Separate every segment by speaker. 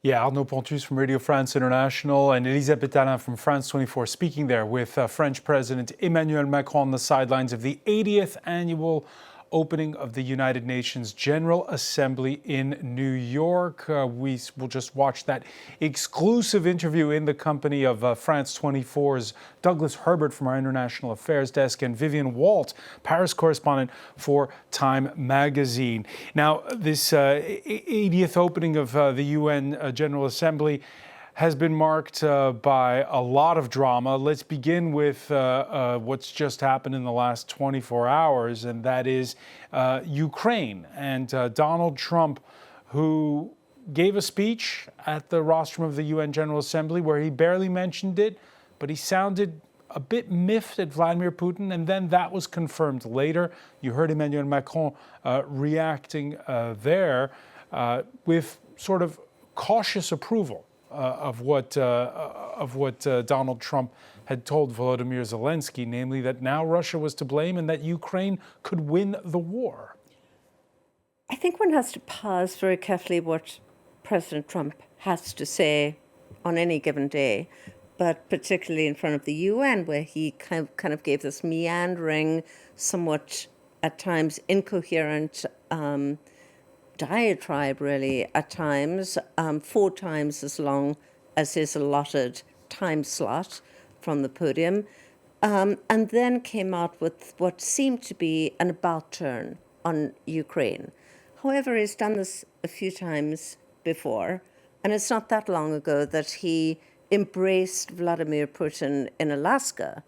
Speaker 1: Yeah, Arnaud Pontus from Radio France International and Elisabeth Alain from France 24 speaking there with French President Emmanuel Macron on the sidelines of the 80th annual opening of the United Nations General Assembly in New York. We will just watch that exclusive interview in the company of France 24's Douglas Herbert from our International Affairs Desk and Vivienne Walt, Paris correspondent for Time magazine. Now, this 80th opening of the UN General Assembly has been marked by a lot of drama. Let's begin with what's just happened in the last 24 hours, and that is Ukraine and Donald Trump, who gave a speech at the rostrum of the UN General Assembly where he barely mentioned it, but he sounded a bit miffed at Vladimir Putin, and then that was confirmed later. You heard Emmanuel Macron reacting there with sort of cautious approval of what Donald Trump had told Volodymyr Zelensky, namely that now Russia was to blame and that Ukraine could win the war.
Speaker 2: I think one has to pause very carefully what President Trump has to say on any given day, but particularly in front of the UN, where he kind of gave this meandering, somewhat at times incoherent diatribe, really, at times, 4 times as long as his allotted time slot from the podium, and then came out with what seemed to be an about turn on Ukraine. However, he's done this a few times before, and it's not that long ago that he embraced Vladimir Putin in Alaska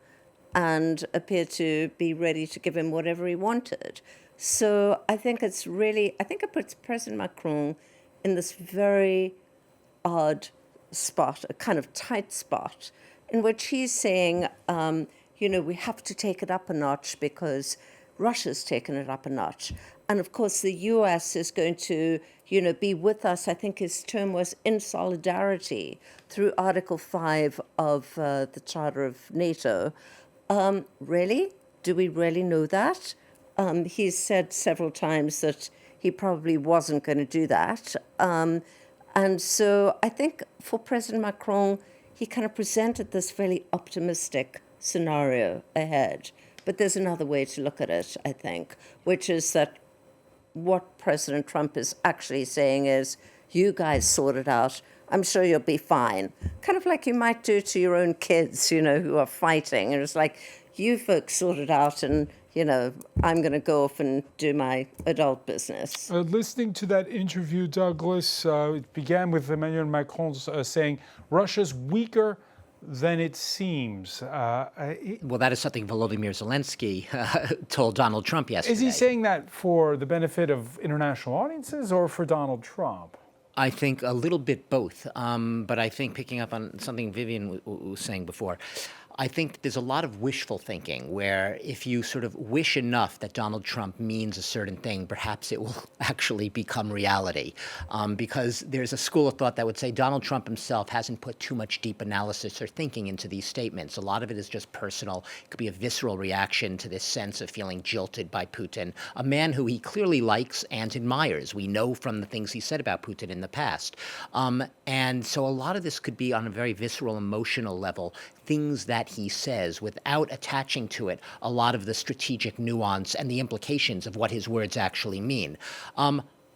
Speaker 2: and appeared to be ready to give him whatever he wanted. So I think it puts President Macron in this very odd spot, a kind of tight spot, in which he's saying, we have to take it up a notch because Russia's taken it up a notch. And of course, the US is going to, be with us. I think his term was in solidarity through Article 5 of the Charter of NATO. Really? Do we really know that? He's said several times that he probably wasn't going to do that. And so I think for President Macron, he kind of presented this fairly optimistic scenario ahead. But there's another way to look at it, I think, which is that what President Trump is actually saying is, you guys sort it out. I'm sure you'll be fine. Kind of like you might do to your own kids, who are fighting. And it's like, you folks sort it out and I'm going to go off and do my adult business.
Speaker 1: Listening to that interview, Douglas, it began with Emmanuel Macron saying Russia's weaker than it seems.
Speaker 3: Well, that is something Volodymyr Zelensky told Donald Trump yesterday.
Speaker 1: Is he saying that for the benefit of international audiences or for Donald Trump?
Speaker 3: I think a little bit both. But I think picking up on something Vivienne was saying before, I think there's a lot of wishful thinking where if you sort of wish enough that Donald Trump means a certain thing, perhaps it will actually become reality. Because there's a school of thought that would say Donald Trump himself hasn't put too much deep analysis or thinking into these statements. A lot of it is just personal. It could be a visceral reaction to this sense of feeling jilted by Putin, a man who he clearly likes and admires. We know from the things he said about Putin in the past. And so a lot of this could be on a very visceral, emotional level, things that he says without attaching to it a lot of the strategic nuance and the implications of what his words actually mean.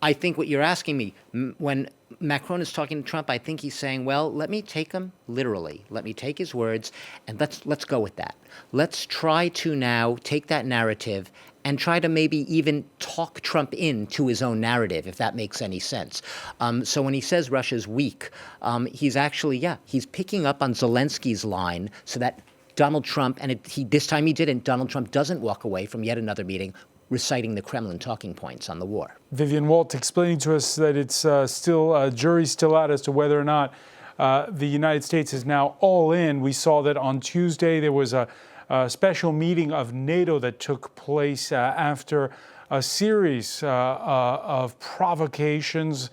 Speaker 3: I think what you're asking me, when Macron is talking to Trump, I think he's saying, well, let me take him literally. Let me take his words, and let's go with that. Let's try to now take that narrative and try to maybe even talk Trump into his own narrative, if that makes any sense. So when he says Russia's weak, he's actually, he's picking up on Zelensky's line so that Donald Trump, and this time he didn't, Donald Trump doesn't walk away from yet another meeting reciting the Kremlin talking points on the war.
Speaker 1: Vivienne Walt explaining to us that it's jury's still out as to whether or not the United States is now all in. We saw that on Tuesday there was a special meeting of NATO that took place after a series of provocations.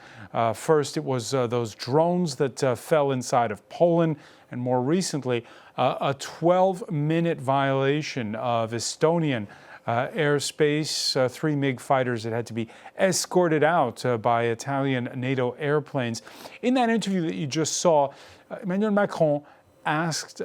Speaker 1: First, it was those drones that fell inside of Poland, and more recently, a 12-minute violation of Estonian airspace. 3 MiG fighters that had to be escorted out by Italian NATO airplanes. In that interview that you just saw, Emmanuel Macron asked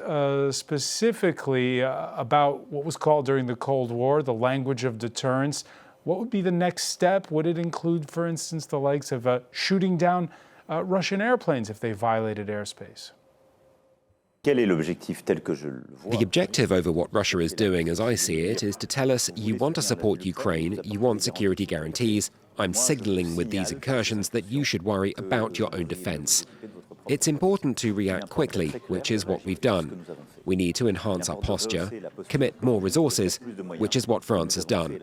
Speaker 1: specifically about what was called during the Cold War the language of deterrence. What would be the next step? Would it include, for instance, the likes of shooting down Russian airplanes if they violated airspace?
Speaker 4: The objective over what Russia is doing, as I see it, is to tell us you want to support Ukraine, you want security guarantees. I'm signaling with these incursions that you should worry about your own defense. It's important to react quickly, which is what we've done. We need to enhance our posture, commit more resources, which is what France has done.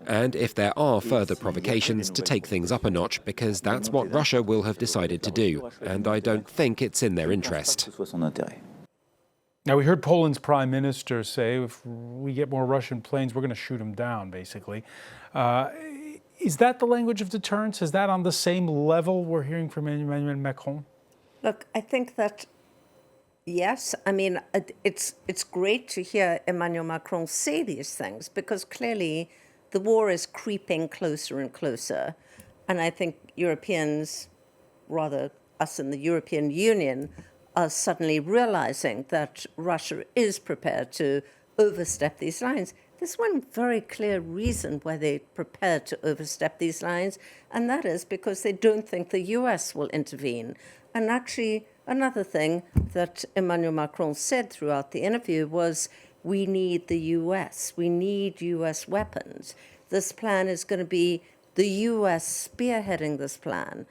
Speaker 4: And if there are further provocations, to take things up a notch, because that's what Russia will have decided to do, and I don't think it's in their interest.
Speaker 1: Now, we heard Poland's prime minister say, if we get more Russian planes, we're going to shoot them down, basically. Is that the language of deterrence? Is that on the same level we're hearing from Emmanuel Macron?
Speaker 2: Look, I think that, yes, I mean, it's great to hear Emmanuel Macron say these things, because clearly the war is creeping closer and closer. And I think Europeans, rather us in the European Union, are suddenly realizing that Russia is prepared to overstep these lines. There's one very clear reason why they're prepared to overstep these lines, and that is because they don't think the US will intervene. And actually, another thing that Emmanuel Macron said throughout the interview was, we need the US. We need US weapons. This plan is going to be the US spearheading this plan.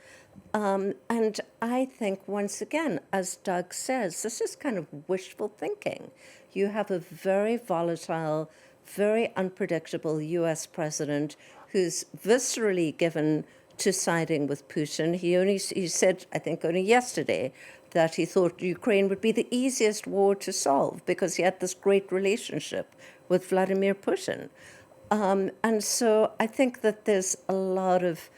Speaker 2: And I think, once again, as Doug says, this is kind of wishful thinking. You have a very volatile, very unpredictable US president who's viscerally given to siding with Putin. He said, I think only yesterday, that he thought Ukraine would be the easiest war to solve because he had this great relationship with Vladimir Putin. And so I think that there's a lot of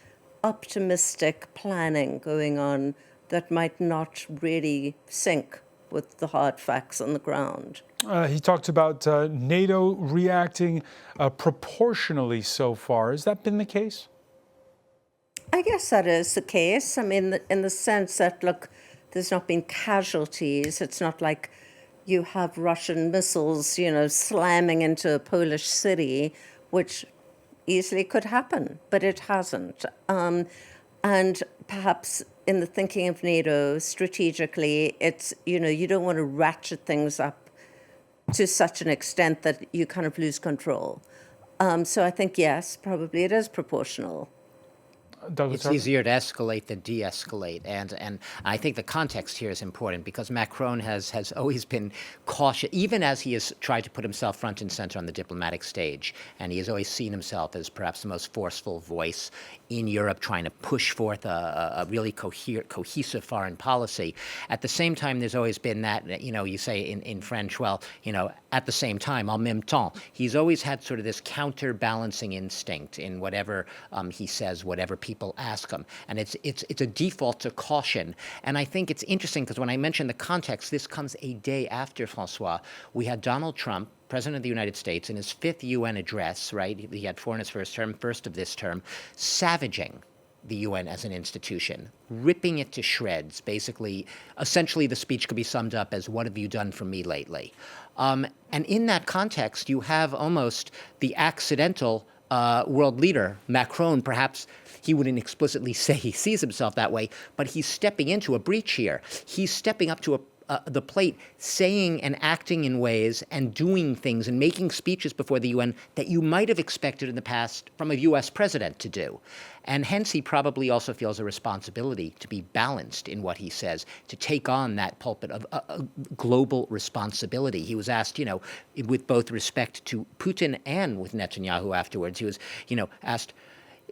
Speaker 2: optimistic planning going on that might not really sync with the hard facts on the ground.
Speaker 1: He talked about NATO reacting proportionally so far. Has that been the case?
Speaker 2: I guess that is the case. I mean, in the sense that, look, there's not been casualties. It's not like you have Russian missiles, slamming into a Polish city, which easily could happen, but it hasn't. And perhaps in the thinking of NATO, strategically, it's, you don't want to ratchet things up to such an extent that you kind of lose control. So I think, yes, probably it is proportional.
Speaker 3: It's easier to escalate than de-escalate. And I think the context here is important because Macron has always been cautious, even as he has tried to put himself front and center on the diplomatic stage. And he has always seen himself as perhaps the most forceful voice in Europe, trying to push forth a really cohesive foreign policy. At the same time, there's always been that, you say in French, well, at the same time, en même temps. He's always had sort of this counterbalancing instinct in whatever he says, whatever people ask him. And it's a default to caution. And I think it's interesting because when I mention the context, this comes a day after, François, we had Donald Trump, President of the United States, in his 5th UN address, right? He had 4 in his first term, first of this term, savaging the UN as an institution, ripping it to shreds, basically. Essentially, the speech could be summed up as, what have you done for me lately? And in that context, you have almost the accidental world leader, Macron. Perhaps he wouldn't explicitly say he sees himself that way, but he's stepping into a breach here. He's stepping up to the plate, saying and acting in ways and doing things and making speeches before the UN that you might have expected in the past from a U.S. president to do. And hence, he probably also feels a responsibility to be balanced in what he says, to take on that pulpit of global responsibility. He was asked, with both respect to Putin and with Netanyahu afterwards, he was, asked,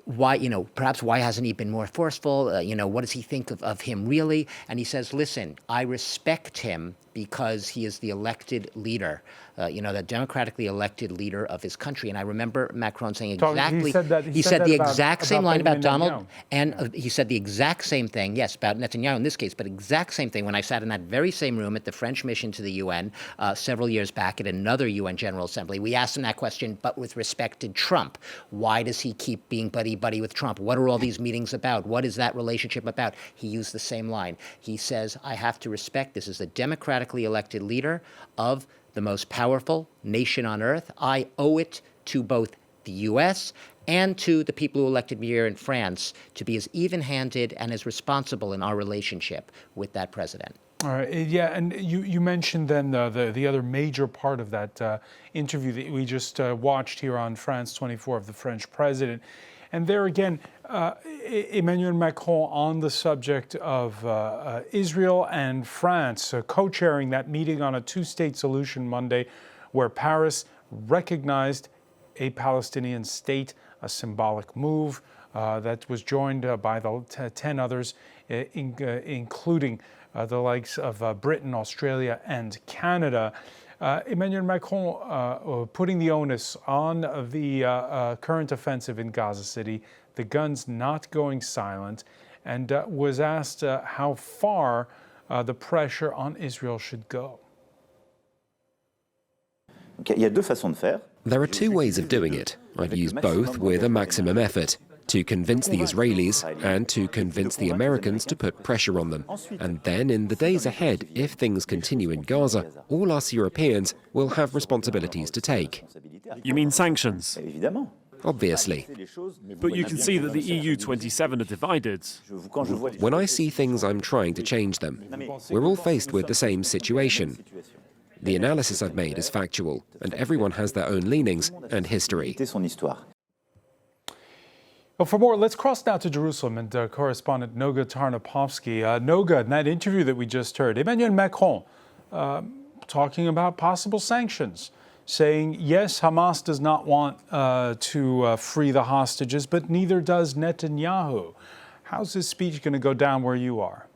Speaker 3: why, perhaps why hasn't he been more forceful? What does he think of him really? And he says, listen, I respect him because he is the elected leader, the democratically elected leader of his country. And I remember Macron saying exactly,
Speaker 1: he said
Speaker 3: the
Speaker 1: about,
Speaker 3: exact same line about Donald,
Speaker 1: Netanyahu.
Speaker 3: and he said the exact same thing, yes, about Netanyahu in this case, but exact same thing when I sat in that very same room at the French mission to the UN several years back at another UN General Assembly. We asked him that question, but with respect to Trump. Why does he keep being buddy-buddy with Trump? What are all these meetings about? What is that relationship about? He used the same line. He says, I have to respect this as the democratically elected leader of the most powerful nation on earth. I owe it to both the U.S. and to the people who elected me here in France to be as even-handed and as responsible in our relationship with that president.
Speaker 1: All right. Yeah, and you mentioned then the other major part of that interview that we just watched here on France 24 of the French president. And there again, Emmanuel Macron on the subject of Israel and France, co-chairing that meeting on a two-state solution Monday, where Paris recognized a Palestinian state, a symbolic move that was joined by the 10 others, including the likes of Britain, Australia, and Canada. Emmanuel Macron putting the onus on the current offensive in Gaza City, the guns not going silent, and was asked how far the pressure on Israel should go.
Speaker 4: There are two ways of doing it. I'd use both with a maximum effort. To convince the Israelis and to convince the Americans to put pressure on them. And then in the days ahead, if things continue in Gaza, all us Europeans will have responsibilities to take.
Speaker 5: You mean sanctions?
Speaker 4: Obviously.
Speaker 5: But you can see that the EU 27 are divided.
Speaker 4: When I see things, I'm trying to change them. We're all faced with the same situation. The analysis I've made is factual, and everyone has their own leanings and history.
Speaker 1: Well, for more, let's cross now to Jerusalem and correspondent Noga Tarnapovsky. Noga, in that interview that we just heard, Emmanuel Macron talking about possible sanctions, saying, yes, Hamas does not want to free the hostages, but neither does Netanyahu. How's this speech going to go down where you are?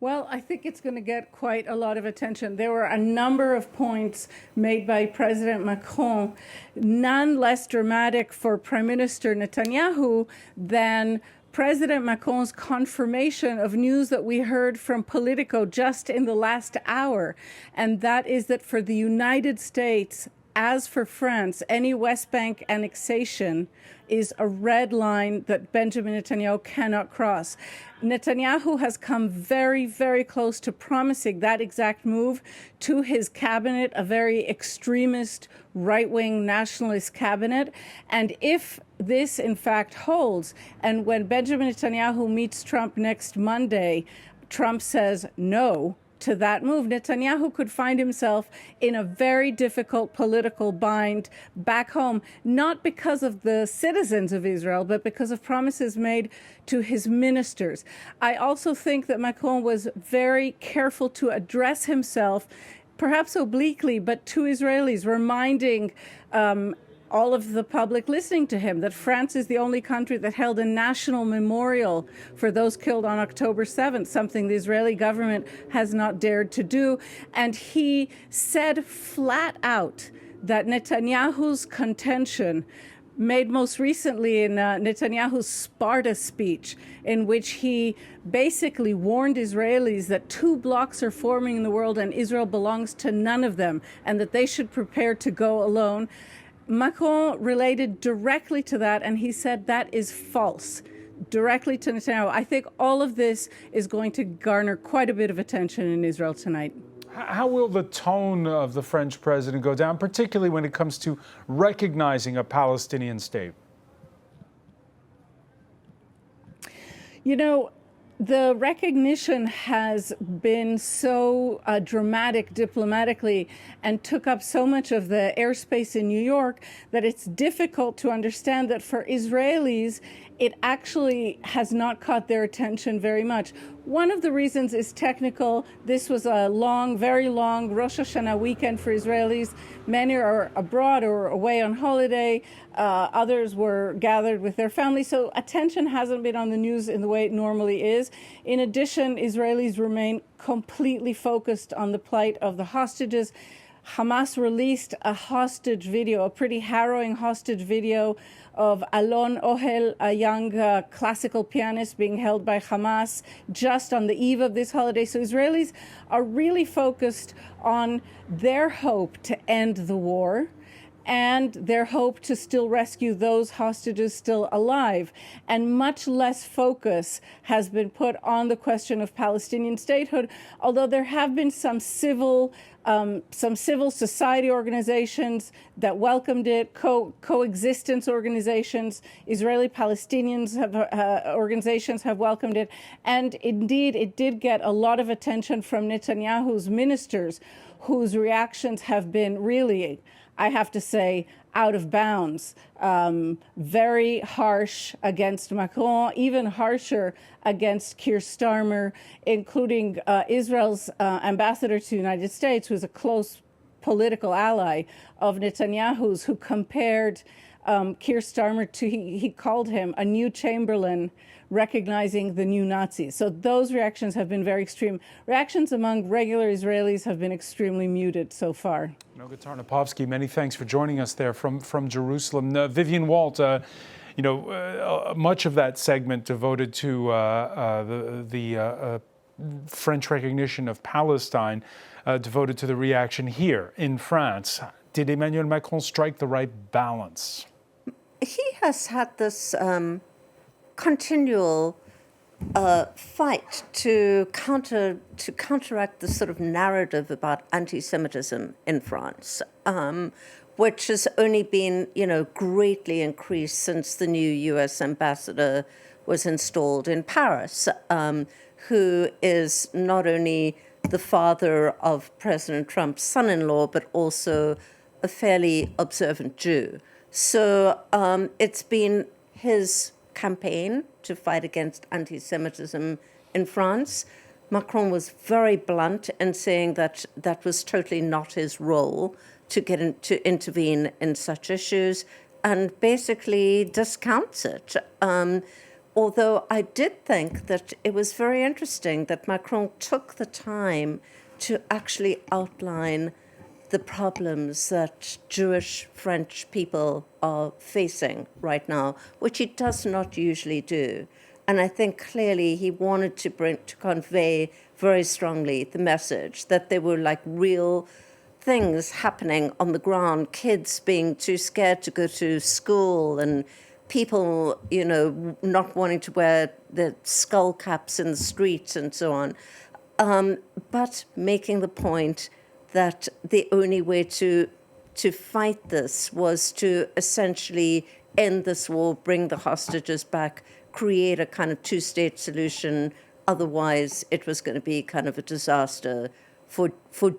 Speaker 6: Well, I think it's going to get quite a lot of attention. There were a number of points made by President Macron, none less dramatic for Prime Minister Netanyahu than President Macron's confirmation of news that we heard from Politico just in the last hour, and that is that for the United States, as for France, any West Bank annexation is a red line that Benjamin Netanyahu cannot cross. Netanyahu has come very, very close to promising that exact move to his cabinet, a very extremist, right-wing nationalist cabinet. And if this, in fact, holds, and when Benjamin Netanyahu meets Trump next Monday, Trump says no to that move, Netanyahu could find himself in a very difficult political bind back home, not because of the citizens of Israel, but because of promises made to his ministers. I also think that Macron was very careful to address himself, perhaps obliquely, but to Israelis, reminding all of the public listening to him that France is the only country that held a national memorial for those killed on October 7th, something the Israeli government has not dared to do. And he said flat out that Netanyahu's contention, made most recently in Netanyahu's Sparta speech, in which he basically warned Israelis that 2 blocs are forming in the world and Israel belongs to none of them, and that they should prepare to go alone. Macron related directly to that, and he said that is false, directly to Netanyahu. I think all of this is going to garner quite a bit of attention in Israel tonight.
Speaker 1: How will the tone of the French president go down, particularly when it comes to recognizing a Palestinian state?
Speaker 6: You know, the recognition has been so dramatic diplomatically and took up so much of the airspace in New York that it's difficult to understand that for Israelis, it actually has not caught their attention very much. One of the reasons is technical. This was a long, very long Rosh Hashanah weekend for Israelis. Many are abroad or away on holiday. Others were gathered with their families. So attention hasn't been on the news in the way it normally is. In addition, Israelis remain completely focused on the plight of the hostages. Hamas released a hostage video, a pretty harrowing hostage video of Alon Ohel, a young classical pianist being held by Hamas just on the eve of this holiday. So Israelis are really focused on their hope to end the war and their hope to still rescue those hostages still alive. And much less focus has been put on the question of Palestinian statehood, although there have been some civil society organizations that welcomed it, coexistence organizations, Israeli-Palestinians organizations have welcomed it. And indeed, it did get a lot of attention from Netanyahu's ministers, whose reactions have been really, I have to say, out of bounds, very harsh against Macron, even harsher against Keir Starmer, including Israel's ambassador to the United States, who's a close political ally of Netanyahu's, who compared Keir Starmer to, he called him a new Chamberlain, recognizing the new Nazis. So those reactions have been very extreme. Reactions among regular Israelis have been extremely muted so far.
Speaker 1: Noga Tarnapovsky, many thanks for joining us there from Jerusalem. Vivienne Walt, much of that segment devoted to the French recognition of Palestine, devoted to the reaction here in France. Did Emmanuel Macron strike the right balance?
Speaker 2: He has had this continual fight to counteract the sort of narrative about anti-Semitism in France, which has only been, greatly increased since the new U.S. ambassador was installed in Paris, who is not only the father of President Trump's son-in-law, but also a fairly observant Jew. So it's been his campaign to fight against anti-Semitism in France. Macron was very blunt in saying that that was totally not his role to intervene in such issues, and basically discounts it. Although I did think that it was very interesting that Macron took the time to actually outline the problems that Jewish French people are facing right now, which he does not usually do. And I think clearly he wanted to convey very strongly the message that there were like real things happening on the ground, kids being too scared to go to school, and people, not wanting to wear the skull caps in the streets and so on, but making the point that the only way to fight this was to essentially end this war, bring the hostages back, create a kind of two-state solution. Otherwise, it was going to be kind of a disaster for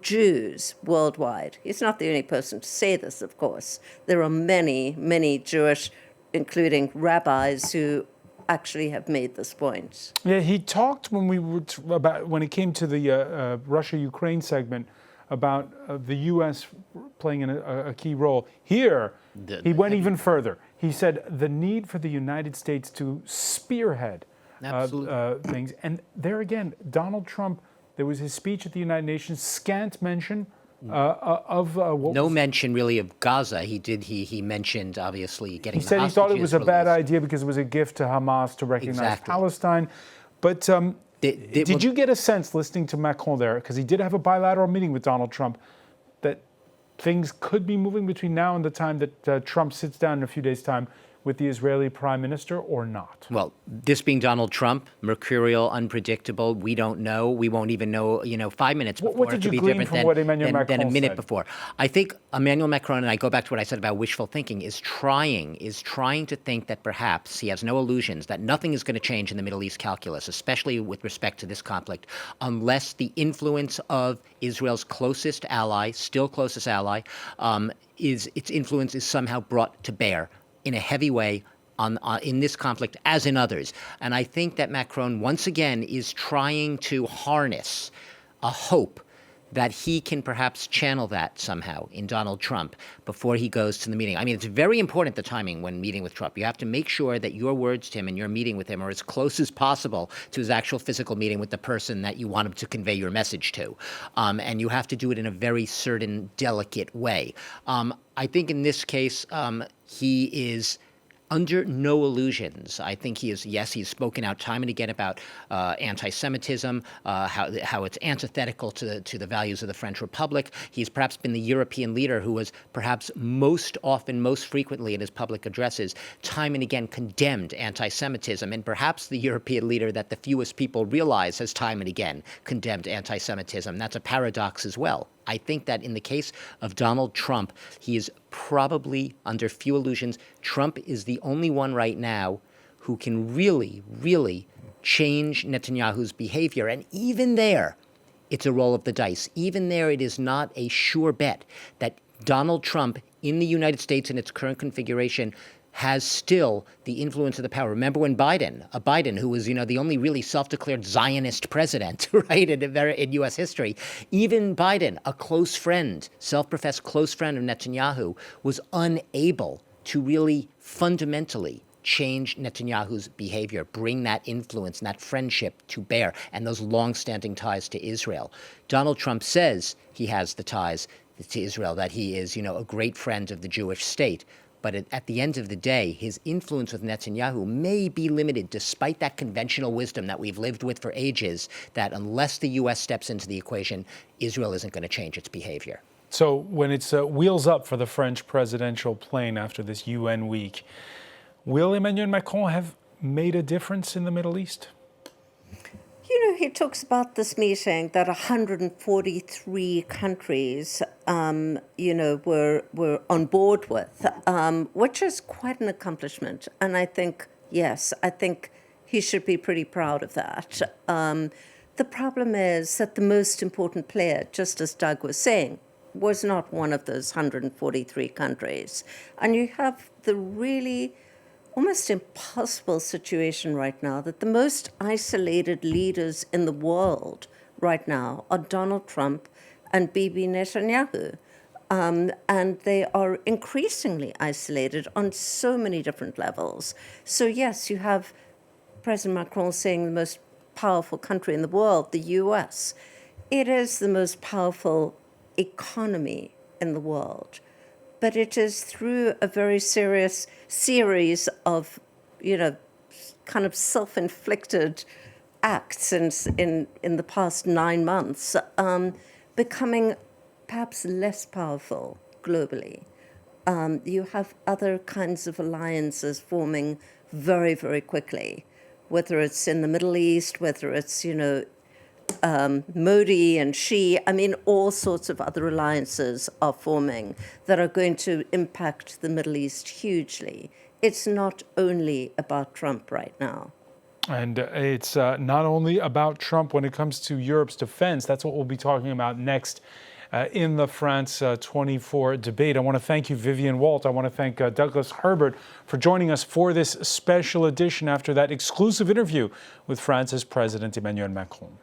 Speaker 2: Jews worldwide. He's not the only person to say this, of course. There are many, many Jewish, including rabbis, who actually have made this point.
Speaker 1: Yeah, he talked when it came to the Russia-Ukraine segment about the U.S. playing a key role. Here, he went even further. He said the need for the United States to spearhead things. And there again, Donald Trump, there was his speech at the United Nations, scant mention of
Speaker 3: no mention really of Gaza. He mentioned obviously getting.
Speaker 1: He said he thought it was a bad idea because it was a gift to Hamas to recognize Palestine. But did you get a sense listening to Macron there, because he did have a bilateral meeting with Donald Trump, that things could be moving between now and the time that Trump sits down in a few days' time with the Israeli prime minister, or not?
Speaker 3: Well, this being Donald Trump, mercurial, unpredictable, we don't know. We won't even know, 5 minutes before.
Speaker 1: What did you glean from what Emmanuel Macron
Speaker 3: than a minute
Speaker 1: said?
Speaker 3: Before. I think Emmanuel Macron, and I go back to what I said about wishful thinking, is trying to think that perhaps he has no illusions that nothing is going to change in the Middle East calculus, especially with respect to this conflict, unless the influence of Israel's closest ally, still closest ally, its influence is somehow brought to bear in a heavy way in this conflict as in others. And I think that Macron, once again, is trying to harness a hope that he can perhaps channel that somehow in Donald Trump before he goes to the meeting. I mean, it's very important, the timing when meeting with Trump. You have to make sure that your words to him and your meeting with him are as close as possible to his actual physical meeting with the person that you want him to convey your message to. And you have to do it in a very certain, delicate way. I think in this case, he is under no illusions. I think he is, yes, he's spoken out time and again about anti-Semitism, how it's antithetical to the values of the French Republic. He's perhaps been the European leader who has perhaps most often, most frequently in his public addresses, time and again condemned anti-Semitism, and perhaps the European leader that the fewest people realize has time and again condemned anti-Semitism. That's a paradox as well. I think that in the case of Donald Trump, he is probably, under few illusions, Trump is the only one right now who can really, really change Netanyahu's behavior. And even there, it's a roll of the dice. Even there, it is not a sure bet that Donald Trump in the United States in its current configuration has still the influence of the power. Remember when Biden, who was, the only really self-declared Zionist president, right, in U.S. history, even Biden, a close friend, self-professed close friend of Netanyahu, was unable to really fundamentally change Netanyahu's behavior, bring that influence and that friendship to bear, and those long-standing ties to Israel. Donald Trump says he has the ties to Israel, that he is, a great friend of the Jewish state. But at the end of the day, his influence with Netanyahu may be limited, despite that conventional wisdom that we've lived with for ages, that unless the U.S. steps into the equation, Israel isn't going to change its behavior.
Speaker 1: So when it's wheels up for the French presidential plane after this UN week, will Emmanuel Macron have made a difference in the Middle East?
Speaker 2: He talks about this meeting that 143 countries, were on board with, which is quite an accomplishment. And I think, yes, he should be pretty proud of that. The problem is that the most important player, just as Doug was saying, was not one of those 143 countries. And you have the really almost impossible situation right now that the most isolated leaders in the world right now are Donald Trump and Bibi Netanyahu. And they are increasingly isolated on so many different levels. So yes, you have President Macron saying the most powerful country in the world, the US. It is the most powerful economy in the world. But it is through a very serious series of, kind of self-inflicted acts in the past 9 months, becoming perhaps less powerful globally. You have other kinds of alliances forming very, very quickly, whether it's in the Middle East, whether it's, Modi and Xi, all sorts of other alliances are forming that are going to impact the Middle East hugely. It's not only about Trump right now.
Speaker 1: And it's not only about Trump when it comes to Europe's defense. That's what we'll be talking about next in the France 24 debate. I want to thank you, Vivienne Walt. I want to thank Douglas Herbert for joining us for this special edition after that exclusive interview with France's President Emmanuel Macron.